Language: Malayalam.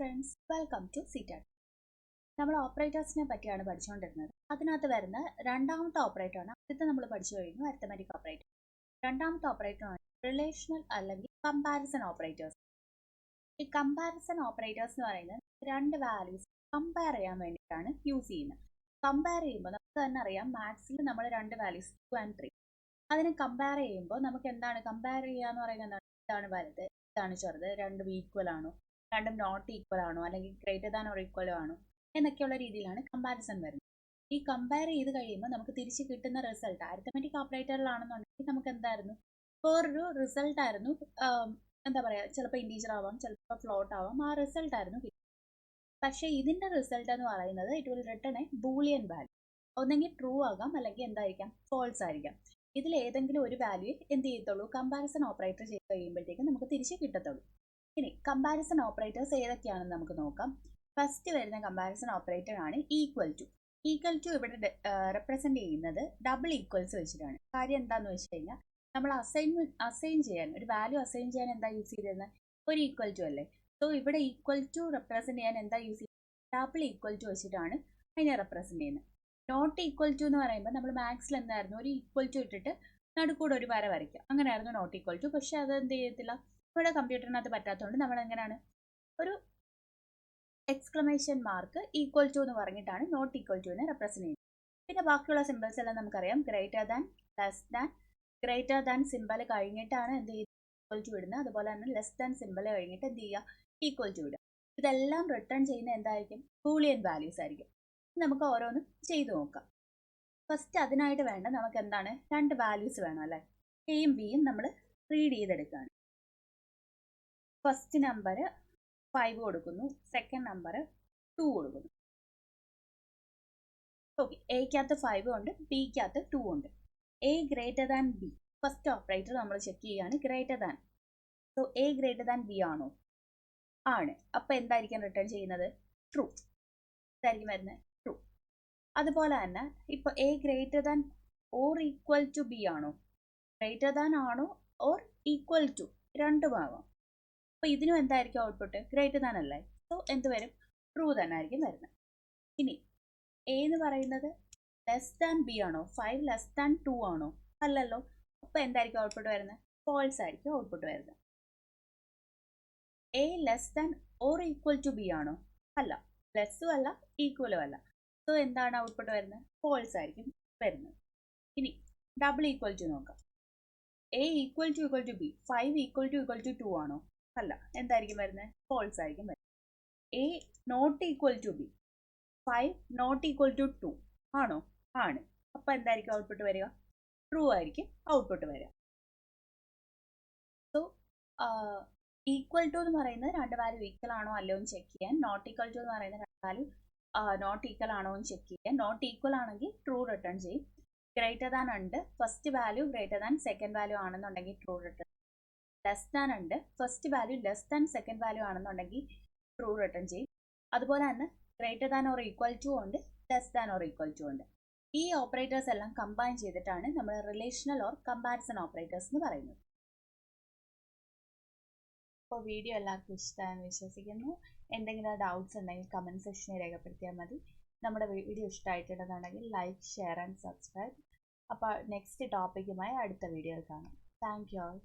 friends, welcome to Xeta Tech. നമ്മൾ ഓപ്പറേറ്റേഴ്സിനെ പറ്റിയാണ് പഠിച്ചുകൊണ്ടിരുന്നത്. അതിനകത്ത് വരുന്ന രണ്ടാമത്തെ ഓപ്പറേറ്ററാണ്. ആദ്യത്തെ നമ്മൾ പഠിച്ചു കഴിഞ്ഞു അരിത്തമെറ്റിക് ഓപ്പറേറ്റർ. രണ്ടാമത്തെ ഓപ്പറേറ്ററാണ് റിലേഷണൽ അല്ലെങ്കിൽ കമ്പാരിസൺ ഓപ്പറേറ്റേഴ്സ്. ഈ കമ്പാരിസൺ ഓപ്പറേറ്റേഴ്സ് എന്ന് പറയുന്നത് രണ്ട് വാല്യൂസ് കമ്പയർ ചെയ്യാൻ വേണ്ടിയിട്ടാണ് യൂസ് ചെയ്യുന്നത്. കമ്പയർ ചെയ്യുമ്പോൾ നമുക്ക് തന്നെ അറിയാം, മാത്സിൽ നമ്മൾ രണ്ട് വാല്യൂസ് 2 and 3 അതിനെ കമ്പയർ ചെയ്യുമ്പോൾ നമുക്ക് എന്താണ് കമ്പയർ ചെയ്യുക എന്ന് പറയുന്നത്? എന്താണ്? ഇതാണ് വലുത്, ഇതാണ് ചെറുത്, രണ്ടും ഈക്വൽ ആണോ, രണ്ടും നോട്ട് ഈക്വൽ ആണോ, അല്ലെങ്കിൽ ഗ്രേറ്റർ ദാൻ ഓർ ഈക്വൽ ആണോ എന്നൊക്കെയുള്ള രീതിയിലാണ് കമ്പാരിസൺ വരുന്നത്. ഈ കമ്പയർ ചെയ്ത് കഴിയുമ്പോൾ നമുക്ക് തിരിച്ച് കിട്ടുന്ന റിസൾട്ട് അരിത്തമെറ്റിക് ഓപ്പറേറ്ററിലാണെന്നുണ്ടെങ്കിൽ നമുക്ക് എന്തായിരുന്നു, വേറൊരു റിസൾട്ട് ആയിരുന്നു. എന്താ പറയുക, ചിലപ്പോൾ ഇൻറ്റീജർ ആവാം, ചിലപ്പോൾ ഫ്ലോട്ട് ആവാം, ആ റിസൾട്ട് ആയിരുന്നു കിട്ടുന്നത്. പക്ഷേ ഇതിൻ്റെ റിസൾട്ട് എന്ന് പറയുന്നത് it will return A Boolean value. ഒന്നെങ്കിൽ ട്രൂ ആകാം, അല്ലെങ്കിൽ എന്തായിരിക്കാം, ഫോൾസ് ആയിരിക്കാം. ഇതിൽ ഏതെങ്കിലും ഒരു വാല്യൂ എന്ത് ചെയ്യത്തുള്ളൂ, കമ്പാരിസൺ ഓപ്പറേറ്റർ ചെയ്ത് കഴിയുമ്പോഴത്തേക്കും നമുക്ക് തിരിച്ച് കിട്ടത്തുള്ളൂ. ഇനി കമ്പാരിസൺ ഓപ്പറേറ്റേഴ്സ് ഏതൊക്കെയാണെന്ന് നമുക്ക് നോക്കാം. ഫസ്റ്റ് വരുന്ന കമ്പാരിസൺ ഓപ്പറേറ്റർ ആണ് ഈക്വൽ ടു. ഈക്വൽ ടു ഇവിടെ റെപ്രസെന്റ് ചെയ്യുന്നത് ഡബിൾ ഈക്വൽസ് വെച്ചിട്ടാണ്. കാര്യം എന്താണെന്ന് വെച്ച് കഴിഞ്ഞാൽ, നമ്മൾ അസൈൻ ചെയ്യാൻ, ഒരു വാല്യൂ അസൈൻ ചെയ്യാൻ എന്താ യൂസ് ചെയ്തിരുന്നത്, ഒരു ഈക്വൽ ടു അല്ലേ. സോ ഇവിടെ ഈക്വൽ ടു റെപ്രസെന്റ് ചെയ്യാൻ എന്താ യൂസ് ചെയ്യുന്നത്, ഡബിൾ ഈക്വൽ ടു വെച്ചിട്ടാണ് അതിനെ റെപ്രസെന്റ് ചെയ്യുന്നത്. നോട്ട് ഈക്വൽ ടു എന്ന് പറയുമ്പോൾ നമ്മൾ മാത്സിൽ എന്തായിരുന്നു, ഒരു ഈക്വൽ ടു ഇട്ടിട്ട് നടുക്കൂടെ ഒരു വര വരയ്ക്കുക, അങ്ങനെയായിരുന്നു നോട്ട് ഈക്വൽ ടു. പക്ഷെ അത് എന്ത് ചെയ്യത്തില്ല, ഇവിടെ കമ്പ്യൂട്ടറിനകത്ത് പറ്റാത്തതുകൊണ്ട് നമ്മൾ എങ്ങനെയാണ് ഒരു എക്സ്ക്ലമേഷൻ മാർക്ക് ഈക്വൽ ടു എന്ന് പറഞ്ഞിട്ടാണ് നോട്ട് ഈക്വൽ ടുവിനെ റെപ്രസെന്റ് ചെയ്യുന്നത്. പിന്നെ ബാക്കിയുള്ള സിമ്പിൾസ് എല്ലാം നമുക്കറിയാം, greater than, less than. Greater than simple കഴിഞ്ഞിട്ടാണ് എന്ത് ചെയ്യുന്നത്, ഈക്വൽ ടു ഇടുന്നത്. അതുപോലെ തന്നെ ലെസ് ദാൻ സിമ്പിൾ കഴിഞ്ഞിട്ട് എന്ത് ചെയ്യുക, ഈക്വൽ ടു ഇടുക. ഇതെല്ലാം റിട്ടേൺ ചെയ്യുന്ന എന്തായിരിക്കും, ബൂളിയൻ വാല്യൂസ് ആയിരിക്കും. നമുക്ക് ഓരോന്നും ചെയ്തു നോക്കാം. ഫസ്റ്റ് അതിനായിട്ട് വേണ്ട നമുക്ക് എന്താണ്, രണ്ട് വാല്യൂസ് വേണം അല്ലേ. എയും ബിയും നമ്മൾ റീഡ് ചെയ്തെടുക്കുകയാണ്. ഫസ്റ്റ് നമ്പർ 5 കൊടുക്കുന്നു, സെക്കൻഡ് നമ്പർ 2 കൊടുക്കുന്നു. ഓക്കെ, എക്കകത്ത് 5 ഉണ്ട്, ബിക്കകത്ത് 2 ഉണ്ട്. A greater than B, first operator നമ്മൾ ചെക്ക് ചെയ്യുകയാണ്, greater than. So A greater than B ആണോ, ആണ്. അപ്പോൾ എന്തായിരിക്കും റിട്ടേൺ ചെയ്യുന്നത്, ട്രൂ. ഇതായിരിക്കും വരുന്നത്, ട്രൂ. അതുപോലെ തന്നെ ഇപ്പോൾ A greater than or equal to B ആണോ, ഗ്രേറ്റർ ദാൻ ആണോ ഓർ ഈക്വൽ ടു, രണ്ടും ആവാം. അപ്പോൾ ഇതിനും എന്തായിരിക്കും ഔട്ട്പുട്ട്, ഗ്രേറ്റർ ദാൻ അല്ലേ. സോ എന്ത് വരും, ട്രൂ തന്നെ ആയിരിക്കും വരുന്നത്. ഇനി എ എന്ന് പറയുന്നത് ലെസ് ദാൻ ബി ആണോ, 5 ലെസ് ദാൻ 2 ആണോ, അല്ലല്ലോ. അപ്പോൾ എന്തായിരിക്കും ഔട്ട്പുട്ട് വരുന്നത്, ഫോൾസ് ആയിരിക്കും ഔട്ട്പുട്ട് വരുന്നത്. A less than or equal to B ആണോ, അല്ല, ലെസ്സും അല്ല ഈക്വലും അല്ല. സോ എന്താണ് ഔട്ട്പുട്ട് വരുന്നത്, ഫോൾസ് ആയിരിക്കും വരുന്നത്. ഇനി ഡബിൾ ഈക്വൽ ടു നോക്കാം. A equal to B, 5 equal to 2 ആണോ, അല്ല, എന്തായിരിക്കും വരുന്നത്, ഫോൾസ് ആയിരിക്കും വരുന്നത്. A not equal to B, 5 not equal to 2 ആണോ, ആണ്. അപ്പോൾ എന്തായിരിക്കും ഔട്ട്പുട്ട് വരിക, ട്രൂ ആയിരിക്കും ഔട്ട്പുട്ട് വരിക. സോ ഈക്വൽ ടു എന്ന് പറയുന്നത് രണ്ട് വാല്യൂ ഈക്വൽ ആണോ അല്ലയോ എന്ന് ചെക്ക് ചെയ്യാൻ, നോട്ട് ഈക്വൽ ടു എന്ന് പറയുന്ന രണ്ട് വാല്യൂ നോട്ട് ഈക്വൽ ആണോ എന്ന് ചെക്ക് ചെയ്യാൻ. നോട്ട് ഈക്വൽ ആണെങ്കിൽ ട്രൂ റിട്ടേൺ ചെയ്യും. ഗ്രേറ്റർ ദാൻ ഉണ്ട്, first value greater than second value ആണെന്നുണ്ടെങ്കിൽ ട്രൂ റിട്ടേൺ. ലെസ് ദാൻ ഉണ്ട്, first value less than second value ആണെന്നുണ്ടെങ്കിൽ ട്രൂ റിട്ടേൺ ചെയ്യും. അതുപോലെ തന്നെ greater than or equal to ഉണ്ട്, less than or equal to ഉണ്ട്. ഈ ഓപ്പറേറ്റേഴ്സ് എല്ലാം കമ്പൈൻ ചെയ്തിട്ടാണ് നമ്മൾ റിലേഷണൽ ഓർ കമ്പാരിസൺ ഓപ്പറേറ്റേഴ്സ് എന്ന് പറയുന്നത്. അപ്പോൾ വീഡിയോ എല്ലാവർക്കും ഇഷ്ടമായെന്ന് വിശ്വസിക്കുന്നു. എന്തെങ്കിലും ഡൗട്ട്സ് ഉണ്ടെങ്കിൽ കമൻറ്റ് സെക്ഷനിൽ രേഖപ്പെടുത്തിയാൽ മതി. നമ്മുടെ വീഡിയോ ഇഷ്ടമായിട്ടുണ്ടെന്നുണ്ടെങ്കിൽ ലൈക്ക്, ഷെയർ ആൻഡ് സബ്സ്ക്രൈബ്. അപ്പോൾ നെക്സ്റ്റ് ടോപ്പിക്കുമായി അടുത്ത വീഡിയോയിൽ കാണാം. Thank you all.